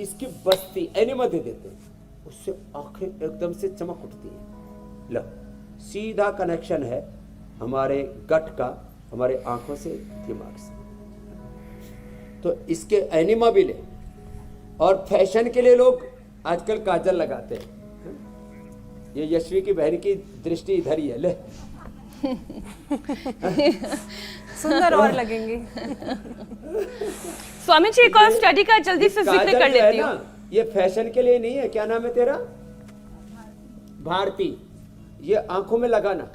इसकी बस्ती एनिमा दे देते हैं, उससे आंखें एकदम से चमक उठती है। लो, सीधा कनेक्शन है हमारे गट का हमारे आंखों से दिमाग से। तो इसके एनिमा भी ले। और फैशन के लिए लोग आजकल काजल लगाते हैं। ये यशवी की बहन की दृष्टि इधर ही है, ले सुंदर और लगेंगे। स्वामी जी एक और स्टडी का जल्दी से जिक्र काजल कर जो है लेती हूँ। ना, ये फैशन के लिए नहीं है। क्या नाम है तेरा? भारती। ये आंखों में लगाना,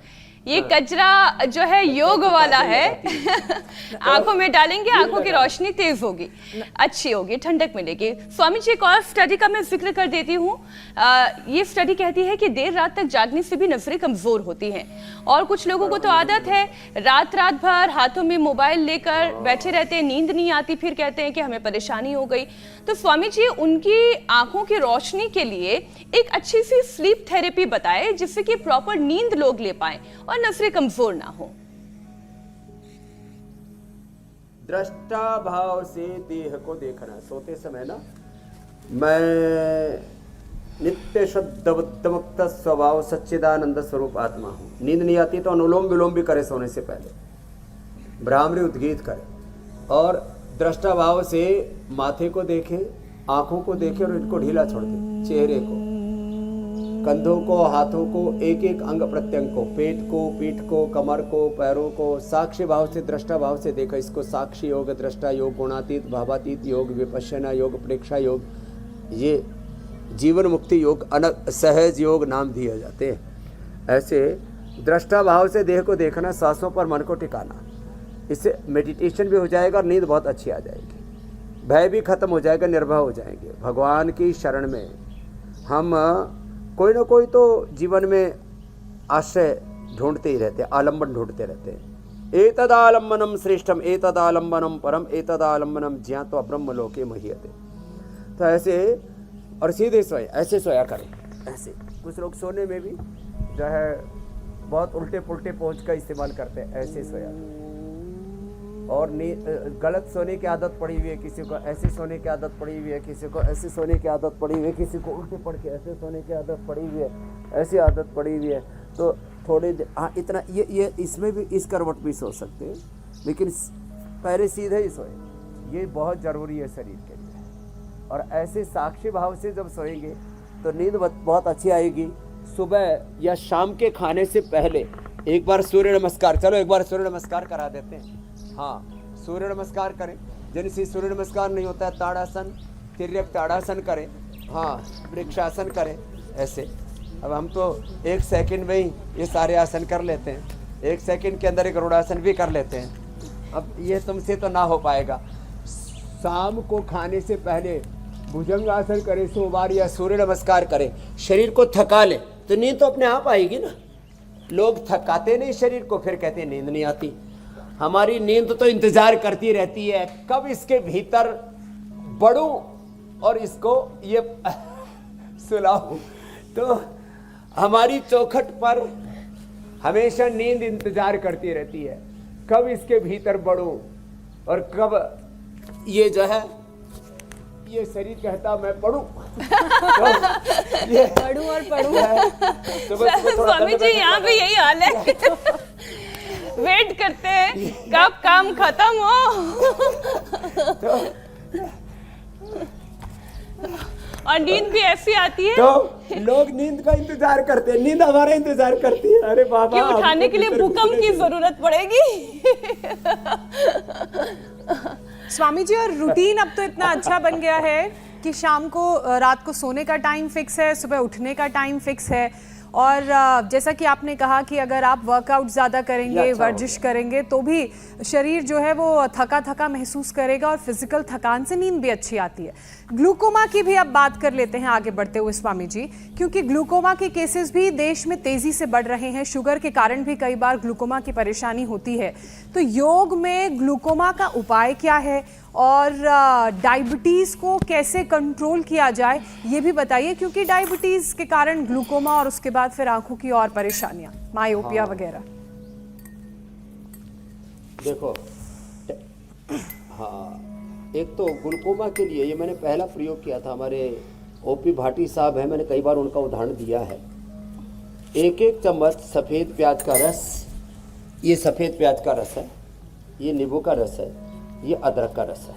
ये कचरा जो है योग वाला है। आंखों में डालेंगे, आंखों की रोशनी तेज होगी, अच्छी होगी, ठंडक मिलेगी। स्वामी जी एक और स्टडी का मैं जिक्र कर देती हूँ। ये स्टडी कहती है कि देर रात तक जागने से भी नजरें कमजोर होती हैं, और कुछ लोगों को तो आदत है रात रात भर हाथों में मोबाइल लेकर बैठे रहते हैं, नींद नहीं आती, फिर कहते हैं कि हमें परेशानी हो गई। तो स्वामी जी उनकी आंखों की रोशनी के लिए एक अच्छी सी स्लीप थेरेपी बताए, जिससे कि प्रॉपर नींद लोग ले पाए और नजरें कमजोर ना हो। दृष्टा भाव से देह को देखना। सोते समय ना, मैं नित्य शुद्ध बुद्ध मुक्त स्वभाव सच्चिदानंद स्वरूप आत्मा हूँ। नींद नहीं आती तो अनुलोम विलोम भी करे सोने से पहले, ब्राह्मणी उद्गीत करे, और दृष्टा भाव से माथे को देखे, आंखों को देखे और इनको ढीला छोड़ दे, चेहरे को, कंधों को, हाथों को, एक एक अंग प्रत्यंग को, पेट को, पीठ को, कमर को, पैरों को साक्षी भाव से, दृष्टा भाव से देखो। इसको साक्षी योग, दृष्टा योग, गुणातीत भावातीत योग, विपश्यना योग, प्रेक्षा योग, ये जीवन मुक्ति योग, सहज योग नाम दिए जाते हैं। ऐसे दृष्टा भाव से देह को देखना, सांसों पर मन को टिकाना, इससे मेडिटेशन भी हो जाएगा और नींद बहुत अच्छी आ जाएगी, भय भी खत्म हो जाएगा, निर्भय हो जाएंगे। भगवान की शरण में हम कोई ना कोई तो जीवन में आश्रय ढूंढते ही रहते हैं, आलम्बन ढूंढते रहते हैं। एतदालम्बनम श्रेष्ठम एतदालम्बनम परम एतदालम्बनम ज्ञात्वा ब्रह्म लोके महीयते। तो ऐसे, और सीधे सोए, ऐसे सोया करें, ऐसे। कुछ लोग सोने में भी जो है बहुत उल्टे पुल्टे पहुँच का इस्तेमाल करते हैं, ऐसे सोया। और गलत सोने की आदत पड़ी हुई है किसी को, ऐसे सोने की आदत पड़ी हुई है किसी को, ऐसे सोने की आदत पड़ी हुई है किसी को, उल्टे पड़ के ऐसे सोने की आदत पड़ी हुई है, ऐसी आदत पड़ी हुई है। तो थोड़े हाँ, इतना ये इसमें भी इस करवट भी सो सकते हैं, लेकिन पहले सीधे ही सोए, ये बहुत ज़रूरी है शरीर के लिए। और ऐसे साक्षी भाव से जब सोएंगे तो नींद बहुत अच्छी आएगी। सुबह या शाम के खाने से पहले एक बार सूर्य नमस्कार, चलो एक बार सूर्य नमस्कार करा देते हैं। हाँ, सूर्य नमस्कार करें। जिनसे सूर्य नमस्कार नहीं होता है, ताड़ासन, तिर्यक ताड़ासन करें, हाँ, वृक्षासन करें, ऐसे। अब हम तो 1 सेकंड में ही ये सारे आसन कर लेते हैं, 1 सेकंड के अंदर एक गरुड़ासन भी कर लेते हैं। अब ये तुमसे तो ना हो पाएगा। शाम को खाने से पहले भुजंगासन करें, सोमवार या सूर्य नमस्कार करें, शरीर को थका ले तो नींद तो अपने आप आएगी ना। लोग थकाते नहीं शरीर को, फिर कहते हैं नींद नहीं आती। हमारी नींद तो इंतजार करती रहती है कब इसके भीतर बढ़ूं और इसको ये सुलाऊं। तो हमारी चौखट पर हमेशा नींद इंतजार करती रहती है कब इसके भीतर बढ़ूं और कब ये जो है ये शरीर कहता मैं पढ़ूं। तो ये पढ़ूं और पढ़ूं। स्वामी जी यहाँ पे यही हाल है। वेट करते हैं कब काम खत्म हो। और नींद भी ऐसी आती है तो लोग नींद का इंतजार करते हैं, नींद हमारा इंतजार करती है। अरे बाबा, कि उठाने के लिए भूकंप की जरूरत पड़ेगी। स्वामी जी, और रूटीन अब तो इतना अच्छा बन गया है कि शाम को रात को सोने का टाइम फिक्स है, सुबह उठने का टाइम फिक्स है, और जैसा कि आपने कहा कि अगर आप वर्कआउट ज़्यादा करेंगे, अच्छा वर्जिश करेंगे तो भी शरीर जो है वो थका थका महसूस करेगा और फिजिकल थकान से नींद भी अच्छी आती है। ग्लूकोमा की भी अब बात कर लेते हैं आगे बढ़ते हुए स्वामी जी, क्योंकि ग्लूकोमा के केसेस भी देश में तेज़ी से बढ़ रहे हैं। शुगर के कारण भी कई बार ग्लूकोमा की परेशानी होती है। तो योग में ग्लूकोमा का उपाय क्या है और डायबिटीज़ को कैसे कंट्रोल किया जाए ये भी बताइए, क्योंकि डायबिटीज़ के कारण ग्लूकोमा और उसके बाद फिर आंखों की और परेशानियां, मायोपिया वगैरह। देखो, हाँ, एक तो ग्लूकोमा के लिए ये मैंने पहला प्रयोग किया था, हमारे ओपी भाटी साहब हैं, मैंने कई बार उनका उदाहरण दिया है। एक एक चम्मच सफ़ेद प्याज का रस, ये सफ़ेद प्याज का रस है, ये नींबू का रस है, ये अदरक का रस है,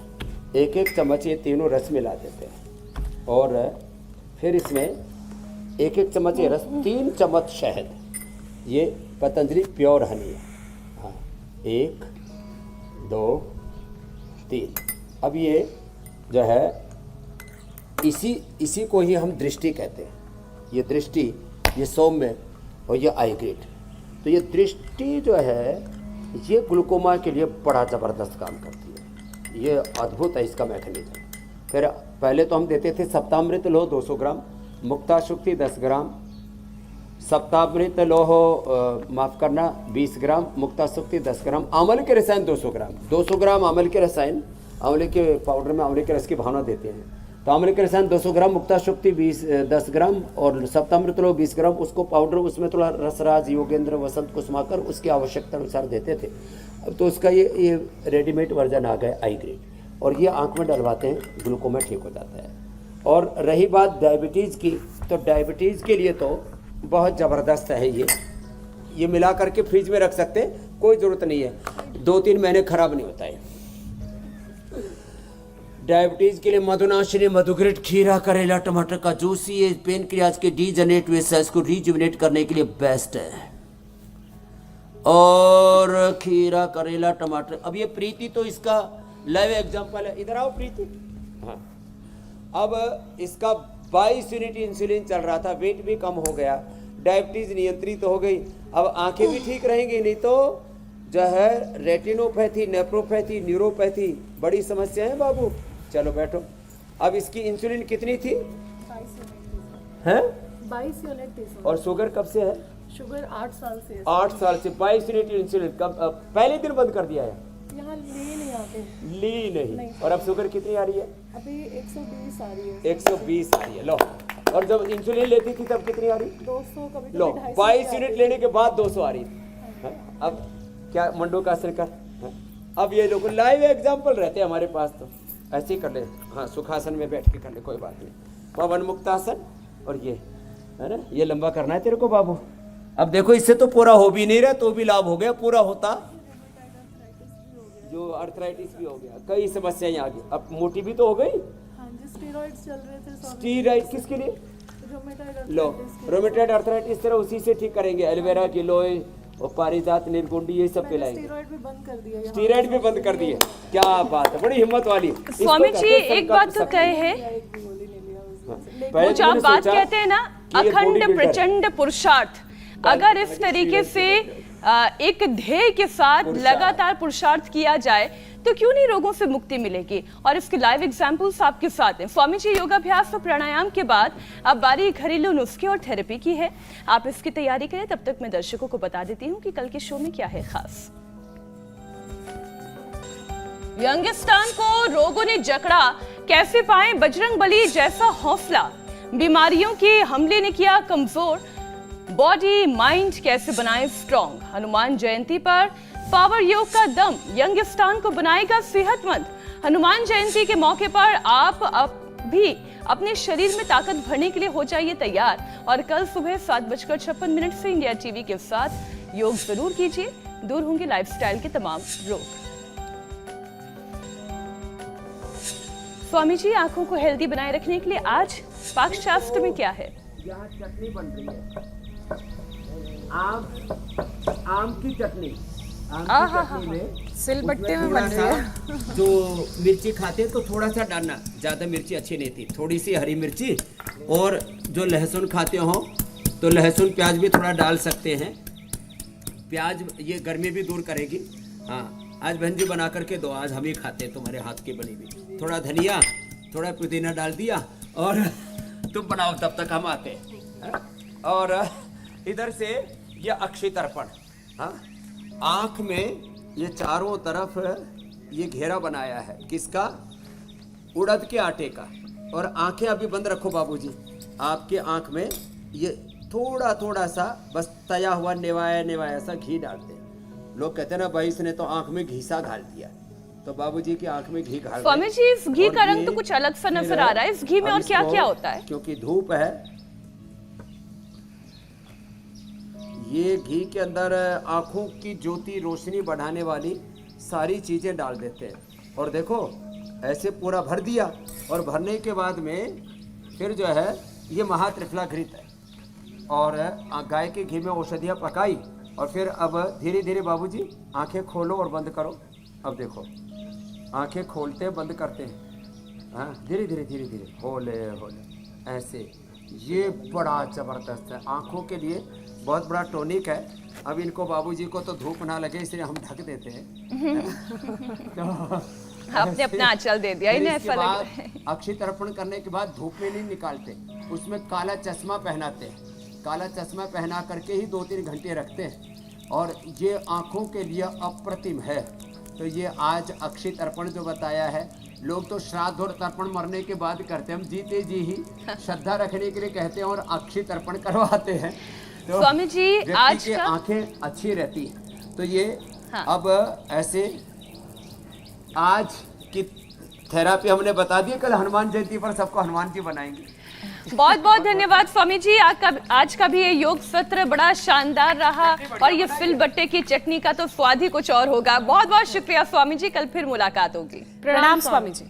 एक एक चम्मच ये तीनों रस मिला देते हैं और फिर इसमें एक एक चम्मच ये रस, 3 चम्मच शहद, ये पतंजलि प्योर हनी है। हाँ, 1 2 3। अब ये जो है इसी को ही हम दृष्टि कहते हैं। ये दृष्टि, ये सौम्य और ये आई ग्रेड। तो ये दृष्टि जो है ये ग्लूकोमा के लिए बड़ा ज़बरदस्त काम करती है। ये अद्भुत है इसका मैकेनिज्म। फिर पहले तो हम देते थे सप्तामृत लोह 200 ग्राम, मुक्ता शुक्ति 10 ग्राम, सप्तामृत लोह माफ़ करना 20 ग्राम, मुक्ता शुक्ति 10 ग्राम, आंवले के रसायन 200 ग्राम। 200 ग्राम आंवले के रसायन, आंवले के पाउडर में आंवले के रस की भावना देते हैं। तो आंवले के रसायन 200 ग्राम, मुक्ता शुक्ति 10 ग्राम और सप्तामृत लोह 20 ग्राम, उसको पाउडर उसमें थोड़ा रसराज, योगेंद्र, वसंत को समाकर उसकी आवश्यकता अनुसार देते थे। अब तो उसका ये रेडीमेड वर्जन आ गया आई ग्रेड, और ये आँख में डलवाते हैं, ग्लूकोमा ठीक हो जाता है। और रही बात डायबिटीज़ की, तो डायबिटीज़ के लिए तो बहुत ज़बरदस्त है ये मिला करके फ्रिज में रख सकते हैं, कोई ज़रूरत नहीं है, 2-3 महीने ख़राब नहीं होता है। डायबिटीज़ के लिए मधुनाशिनी, मधुग्रेट, खीरा, करेला, टमाटर का जूस, ये पेनक्रियाज के डीजनरेट हुए सेल्स को रिजुविनेट करने के लिए बेस्ट है। और खीरा, करेला, टमाटर। अब ये प्रीति तो इसका लाइव एग्जांपल है, इधर आओ प्रीति। हाँ, अब इसका 22 यूनिट इंसुलिन चल रहा था, वेट भी कम हो गया, डायबिटीज़ नियंत्रित हो गई। अब आंखें भी ठीक रहेंगी, नहीं तो जो है रेटिनोपैथी, नेफ्रोपैथी, न्यूरोपैथी बड़ी समस्या है बाबू। चलो बैठो। अब इसकी इंसुलिन कितनी थी? 22 यूनिट। और शुगर कब से है? शुगर 8 साल से है। 8 साल से 22 यूनिट इंसुलिन कब? पहले दिन बंद कर दिया है? यहाँ ली नहीं आते। ली नहीं। और अब शुगर कितनी आ रही है? अभी 120 आ रही है। 120 आ रही है। लो, और जब इंसुलिन लेती थी तब कितनी आ रही? 200 कभी। लो, 22 यूनिट लेने के बाद 200 आ रही थी। अब क्या मंडो का असर कर? अब ये लोग लाइव एग्जाम्पल रहते हैं हमारे पास, तो ऐसे ही कर ले। हाँ, सुखासन में बैठ के कर ले, कोई बात नहीं। पवन मुक्तासन, और ये है ना, ये लंबा करना है तेरे को बाबू। अब देखो, इससे तो पूरा हो भी नहीं रहा, तो भी लाभ हो गया। पूरा होता जो अर्थराइटिस भी हो गया, कई समस्याएं आ गई। अब मोटी भी तो हो गई। हाँ जी, स्टेरॉइड्स चल रहे थे। स्टेरॉइड किसके लिए? रोमेटॉइड लो, रोमेटॉइड अर्थराइटिस तरह उसी से ठीक करेंगे। एलोवेरा की लोए और पारिजात, निर्गुंडी, ये सब पिलाएंगे। स्टेरॉइड भी बंद कर दिया। स्टेरॉइड भी बंद कर दिए। क्या बात है, बड़ी हिम्मत वाली। स्वामी जी, एक बात तो तय है, वो जो आप बात कहते हैं ना, अखंड प्रचंड पुरुषार्थ, अगर इस तरीके से एक ध्येय के साथ लगातार पुरुषार्थ किया जाए तो क्यों नहीं रोगों से मुक्ति मिलेगी। और इसके लाइव एग्जाम्पल्स आपके साथ हैं। स्वामी जी, योगाभ्यास और प्राणायाम के बाद अब बारी घरेलू नुस्खे और थेरेपी की है। आप इसकी तैयारी करें, तब तक मैं दर्शकों को बता देती हूँ कि कल के शो में क्या है खास। यंगिस्तान को रोगों ने जकड़ा, कैसे पाएं बजरंगबली जैसा हौसला। बीमारियों के हमले ने किया कमजोर, बॉडी माइंड कैसे बनाएं स्ट्रॉन्ग। हनुमान जयंती पर पावर योग का दम यंगिस्तान को बनाएगा सेहतमंद। हनुमान जयंती के मौके पर आप भी अपने शरीर में ताकत भरने के लिए हो जाइए तैयार। और कल सुबह 7:56 से इंडिया टीवी के साथ योग जरूर कीजिए, दूर होंगे लाइफस्टाइल के तमाम रोग। स्वामी जी, आंखों को हेल्दी बनाए रखने के लिए आज पाक शास्त्र में क्या है? यहाँ चटनी बन रही है, आम की चटनी। आम की चटनी में सिलबट्टे में थोड़ा बन रही है। सा जो मिर्ची खाते हैं तो थोड़ा सा डालना, ज़्यादा मिर्ची अच्छी नहीं थी, थोड़ी सी हरी मिर्ची, और जो लहसुन खाते हो तो लहसुन प्याज भी थोड़ा डाल सकते हैं। प्याज ये गर्मी भी दूर करेगी। हाँ, आज बहन जी बना करके दो, आज हम ही खाते हैं तुम्हारे हाथ की बनी हुई। थोड़ा धनिया, थोड़ा पुदीना डाल दिया और तुम बनाओ, तब तक हम आते हैं। और इधर से ये अक्षय तर्पण, हाँ, आँख में ये चारों तरफ ये घेरा बनाया है, किसका? उड़द के आटे का। और आंखें अभी बंद रखो बाबूजी, आपके आंख में ये थोड़ा थोड़ा सा बस तया हुआ नेवाया नेवाया सा घी डालते हैं। लोग कहते हैं ना भाई इसने तो आंख में घी सा घाल दिया, तो बाबूजी की आंख में घी घाल दें। स्वामी जी, इस घी और का रंग ये तो कुछ अलग सा नजर फिर आ रहा है। इस घी में अब और क्या इसको, क्या होता है? क्योंकि धूप है, ये घी के अंदर आंखों की ज्योति रोशनी बढ़ाने वाली सारी चीजें डाल देते हैं। और देखो ऐसे पूरा भर दिया, और भरने के बाद में फिर जो है ये महात्रिफला घृत है, और गाय के घी में औषधियाँ पकाई, और फिर अब धीरे धीरे बाबूजी आंखें खोलो और बंद करो। अब देखो आंखें खोलते बंद करते हैं, हाँ, धीरे धीरे धीरे धीरे, होले होले, ऐसे। ये बड़ा जबरदस्त है, आंखों के लिए बहुत बड़ा टॉनिक है। अब इनको बाबूजी को तो धूप ना लगे इसलिए हम ढक देते हैं। तो आपने अपना आंचल दे दिया, फिर इन्हें इसके ऐसा लग बाद रहा है। अक्षय तर्पण करने के बाद धूप में नहीं निकालते, उसमें काला चश्मा पहनाते हैं। काला चश्मा पहना करके ही 2-3 घंटे रखते हैं, और ये आंखों के लिए अप्रतिम है। तो ये आज अक्षय तर्पण जो बताया है, लोग तो श्राद्ध और तर्पण मरने के बाद करते हैं, हम जीते जी ही श्रद्धा रखने के लिए कहते हैं और अक्षय तर्पण करवाते हैं। तो स्वामी जी, व्यक्ति आज की का आंखें अच्छी रहती हैं। तो ये हाँ। अब ऐसे आज की थेरापी हमने बता दी, कल हनुमान जयंती पर सबको हनुमान जी बनाएंगे। बहुत बहुत धन्यवाद स्वामी जी। आज का भी ये योग सत्र बड़ा शानदार रहा, और ये सिलबट्टे की चटनी का तो स्वाद ही कुछ और होगा। बहुत बहुत शुक्रिया स्वामी जी, कल फिर मुलाकात होगी। प्रणाम स्वामी जी।